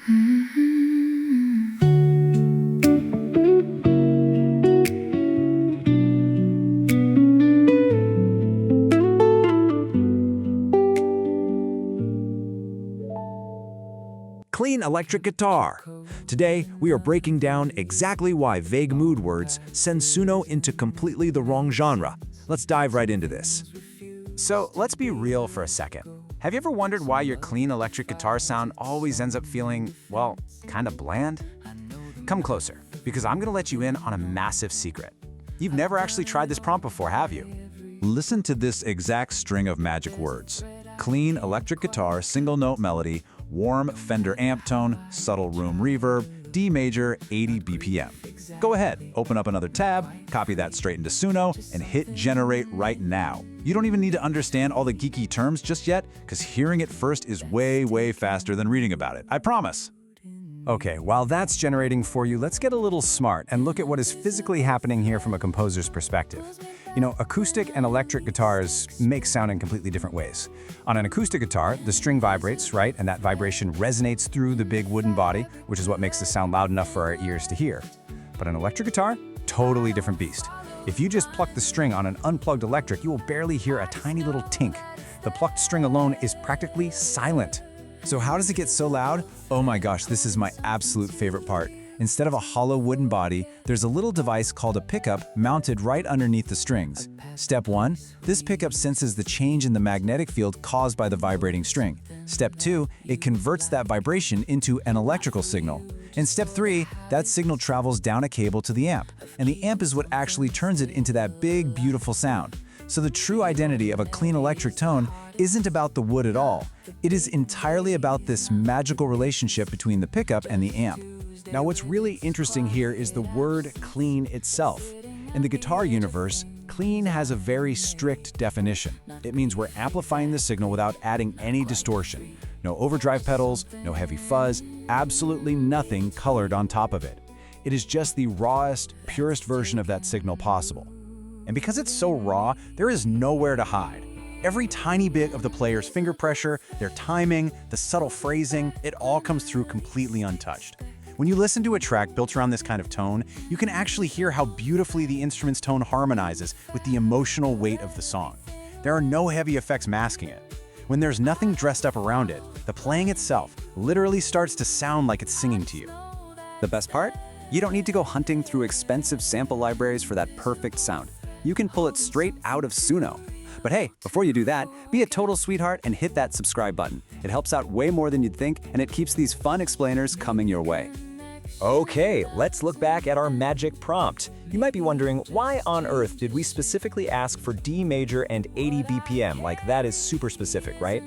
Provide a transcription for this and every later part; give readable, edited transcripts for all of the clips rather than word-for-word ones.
Clean electric guitar. Today, we are breaking down exactly why vague mood words send Suno into completely the wrong genre. Let's dive right into this. So let's be real for a second. Have you ever wondered why your clean electric guitar sound always ends up feeling, well, kind of bland? Come closer, because I'm going to let you in on a massive secret. You've never actually tried this prompt before, have you? Listen to this exact string of magic words. Clean electric guitar, single note melody, warm Fender amp tone, subtle room reverb, D major, 80 BPM. Go ahead, open up another tab, copy that straight into Suno, and hit generate right now. You don't even need to understand all the geeky terms just yet, because hearing it first is way faster than reading about it, I promise. Okay, while that's generating for you, let's get a little smart and look at what is physically happening here from a composer's perspective. You know, acoustic and electric guitars make sound in completely different ways. On an acoustic guitar, the string vibrates, right? And that vibration resonates through the big wooden body, which is what makes the sound loud enough for our ears to hear. But an electric guitar, totally different beast. If you just pluck the string on an unplugged electric, you will barely hear a tiny little tink. The plucked string alone is practically silent. So how does it get so loud? Oh my gosh, this is my absolute favorite part. Instead of a hollow wooden body, there's a little device called a pickup mounted right underneath the strings. Step 1, this pickup senses the change in the magnetic field caused by the vibrating string. Step 2, it converts that vibration into an electrical signal. And step 3, that signal travels down a cable to the amp. And the amp is what actually turns it into that big, beautiful sound. So the true identity of a clean electric tone isn't about the wood at all. It is entirely about this magical relationship between the pickup and the amp. Now, what's really interesting here is the word clean itself. In the guitar universe, clean has a very strict definition. It means we're amplifying the signal without adding any distortion. No overdrive pedals, no heavy fuzz, absolutely nothing colored on top of it. It is just the rawest, purest version of that signal possible. And because it's so raw, there is nowhere to hide. Every tiny bit of the player's finger pressure, their timing, the subtle phrasing, it all comes through completely untouched. When you listen to a track built around this kind of tone, you can actually hear how beautifully the instrument's tone harmonizes with the emotional weight of the song. There are no heavy effects masking it. When there's nothing dressed up around it, the playing itself literally starts to sound like it's singing to you. The best part? You don't need to go hunting through expensive sample libraries for that perfect sound. You can pull it straight out of Suno. But hey, before you do that, be a total sweetheart and hit that subscribe button. It helps out way more than you'd think, and it keeps these fun explainers coming your way. Okay, let's look back at our magic prompt. You might be wondering, why on earth did we specifically ask for D major and 80 BPM? Like, that is super specific, right?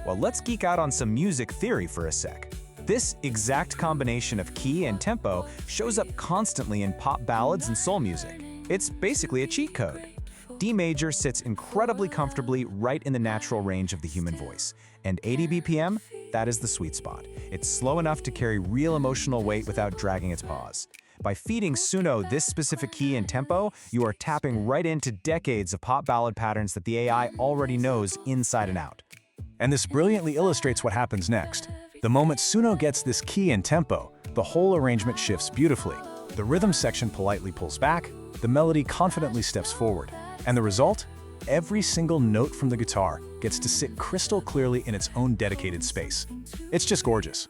Well, let's geek out on some music theory for a sec. This exact combination of key and tempo shows up constantly in pop ballads and soul music. It's basically a cheat code. D major sits incredibly comfortably right in the natural range of the human voice. And 80 BPM, that is the sweet spot. It's slow enough to carry real emotional weight without dragging its paws. By feeding Suno this specific key and tempo, you are tapping right into decades of pop ballad patterns that the AI already knows inside and out. And this brilliantly illustrates what happens next. The moment Suno gets this key and tempo, the whole arrangement shifts beautifully. The rhythm section politely pulls back, the melody confidently steps forward. And the result? Every single note from the guitar gets to sit crystal clearly in its own dedicated space. It's just gorgeous.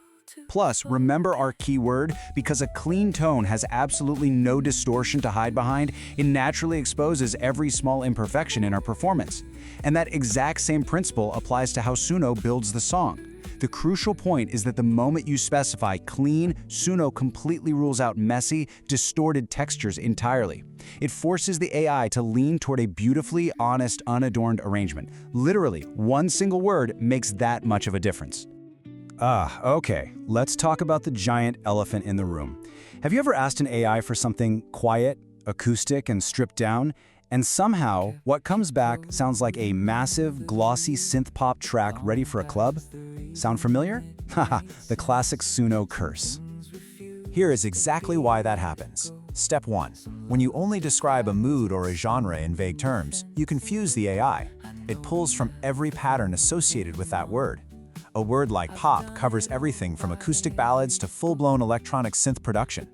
Plus, remember our key word, because a clean tone has absolutely no distortion to hide behind, it naturally exposes every small imperfection in our performance. And that exact same principle applies to how Suno builds the song. The crucial point is that the moment you specify clean, Suno completely rules out messy, distorted textures entirely. It forces the AI to lean toward a beautifully honest, unadorned arrangement. Literally, one single word makes that much of a difference. Okay, let's talk about the giant elephant in the room. Have you ever asked an AI for something quiet, acoustic, and stripped down? And somehow, what comes back sounds like a massive, glossy synth-pop track ready for a club? Sound familiar? Haha, the classic Suno curse. Here is exactly why that happens. Step 1. When you only describe a mood or a genre in vague terms, you confuse the AI. It pulls from every pattern associated with that word. A word like pop covers everything from acoustic ballads to full-blown electronic synth production.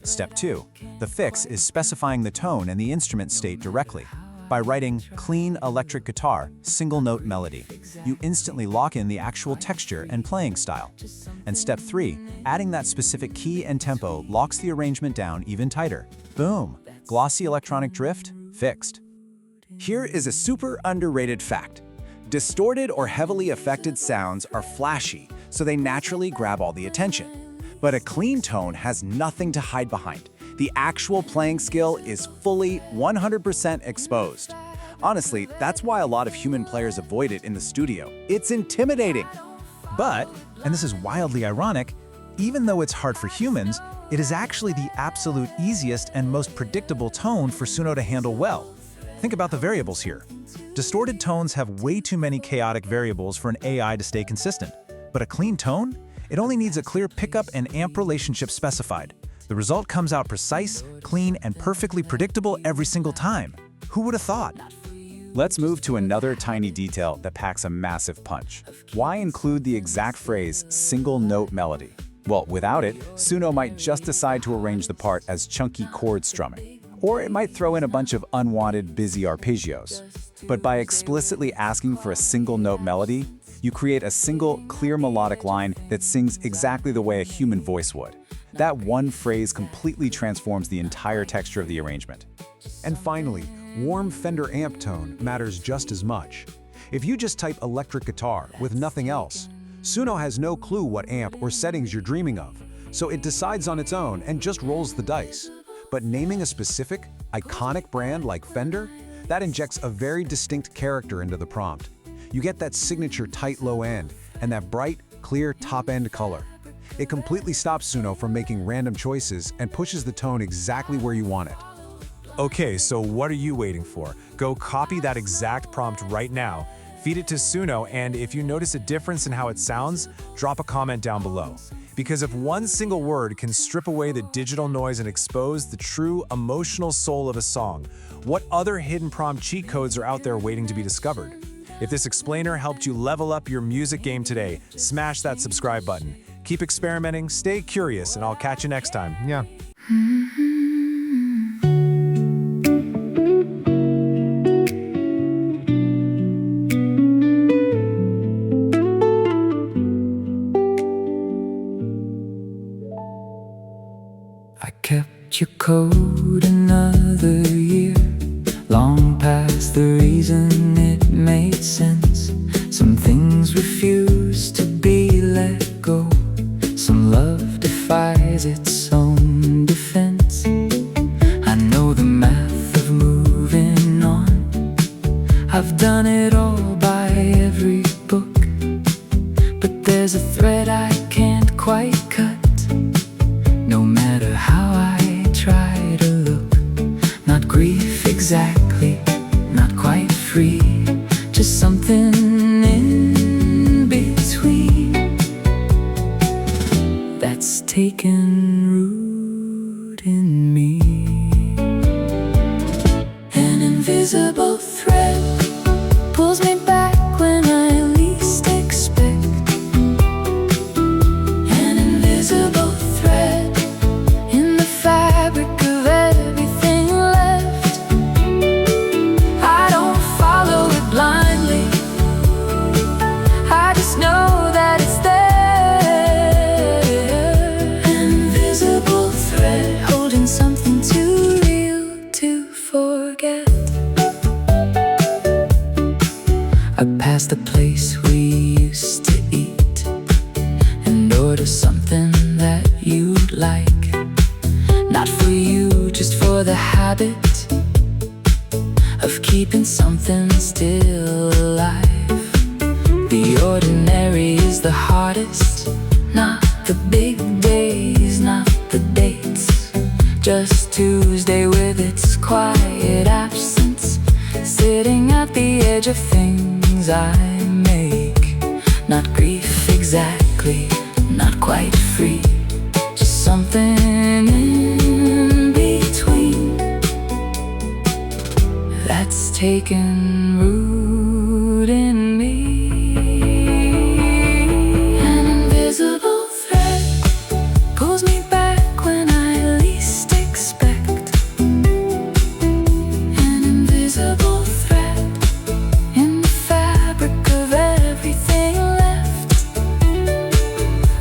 Step 2. The fix is specifying the tone and the instrument state directly. By writing clean electric guitar, single note melody, you instantly lock in the actual texture and playing style. And step 3, adding that specific key and tempo locks the arrangement down even tighter. Boom! Glossy electronic drift, fixed. Here is a super underrated fact. Distorted or heavily affected sounds are flashy, so they naturally grab all the attention. But a clean tone has nothing to hide behind. The actual playing skill is fully 100% exposed. Honestly, that's why a lot of human players avoid it in the studio. It's intimidating. But, and this is wildly ironic, even though it's hard for humans, it is actually the absolute easiest and most predictable tone for Suno to handle well. Think about the variables here. Distorted tones have way too many chaotic variables for an AI to stay consistent. But a clean tone? It only needs a clear pickup and amp relationship specified. The result comes out precise, clean, and perfectly predictable every single time. Who would have thought? Let's move to another tiny detail that packs a massive punch. Why include the exact phrase single note melody? Well, without it, Suno might just decide to arrange the part as chunky chord strumming. Or it might throw in a bunch of unwanted, busy arpeggios. But by explicitly asking for a single note melody, you create a single, clear melodic line that sings exactly the way a human voice would. That one phrase completely transforms the entire texture of the arrangement. And finally, warm Fender amp tone matters just as much. If you just type electric guitar with nothing else, Suno has no clue what amp or settings you're dreaming of, so it decides on its own and just rolls the dice. But naming a specific, iconic brand like Fender, that injects a very distinct character into the prompt. You get that signature tight low end and that bright, clear top end color. It completely stops Suno from making random choices and pushes the tone exactly where you want it. Okay, so what are you waiting for? Go copy that exact prompt right now, feed it to Suno, and if you notice a difference in how it sounds, drop a comment down below. Because if one single word can strip away the digital noise and expose the true emotional soul of a song, what other hidden prompt cheat codes are out there waiting to be discovered? If this explainer helped you level up your music game today, smash that subscribe button. Keep experimenting, stay curious, and I'll catch you next time. Yeah. I kept your code another year, long past the reason it made sense. Some things refuse to be let go. Some love defies its own defense. I know the math of moving on. I've done it all by every book, but there's a thread I can't quite cut. No matter how I try to look, not grief exactly, not quite free, just something in between that's taken root in me. An invisible thread pulls me back when I least expect. An invisible thread in the fabric of everything left. I don't follow it blindly, I just know that it's there. An invisible thread holding something too real to forget. I pass the place we used to eat and order something that you'd like. Not for you, just for the habit of keeping something still alive. The ordinary is the hardest, not the big days, not the dates. Just Tuesday with its quiet absence, sitting at the edge of things I make. Not grief exactly, not quite free, just something in between that's taken root in me. pulls me back when I least expect. An invisible thread in the fabric of everything left.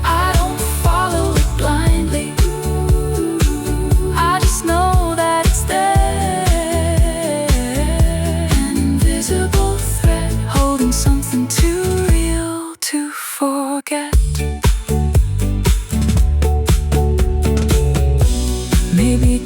I don't follow it blindly. I just know that it's there. An invisible thread holding something too real to forget. Maybe